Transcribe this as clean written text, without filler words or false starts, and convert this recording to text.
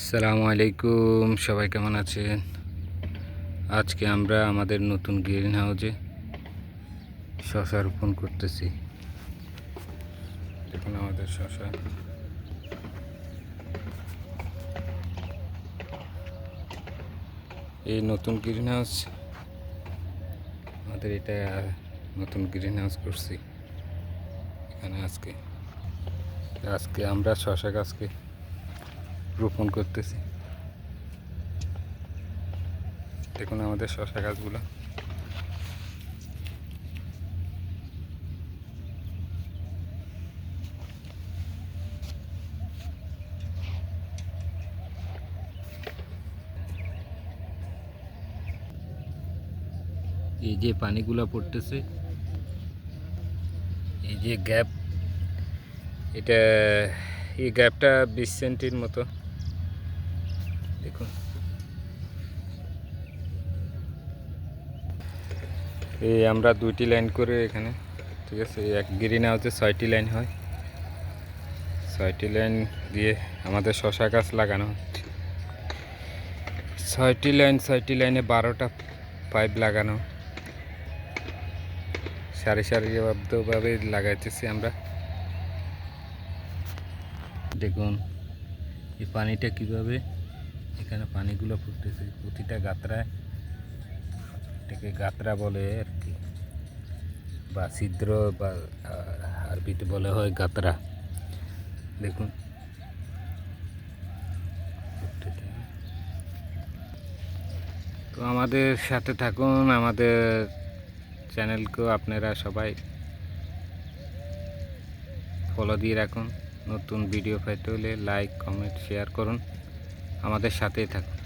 আসসালামু আলাইকুম, সবাই কেমন আছেন? আজকে আমরা আমাদের নতুন গ্রিন হাউসে শশা রোপণ করতেছি। দেখুন আমাদের শশা। এই নতুন গ্রিন হাউস, আমাদের এটা নতুন গ্রিন হাউস করছি এখানে। আজকে আমরা শশা গাছকে রোপণ করতেছি। দেখুন আমাদের শশা গাছগুলো। এই যে পানিগুলো পড়তেছে, এই যে গ্যাপ, এটা এই গ্যাপটা 20 সেন্টির মতো। দেখুন এই আমরা 2টি লাইন করে এখানে, ঠিক আছে, এক গ্রিন হাউসে 6টি লাইন হয়। 6টি লাইন দিয়ে আমাদের শশা গাছ লাগানো হচ্ছে। 6টি লাইনে 12টা পাইপ লাগানো, সারি সারিবদ্ধভাবে লাগাইতেছি আমরা। দেখুন এই পানিটা কিভাবে এখানে পানিগুলো ফুটতেছে প্রতিটা গাত্রায়। এটাকে গাত্রা বলে আর কি, বা ছিদ্র, বা আরবিতে বলা হয় গাত্রা। দেখুন তো আমাদের সাথে থাকুন, আমাদের চ্যানেলকেও আপনারা সবাই ফলো দিয়ে রাখুন। নতুন ভিডিও পাইতে হলে লাইক, কমেন্ট, শেয়ার করুন, আমাদের সাথেই থাকুন।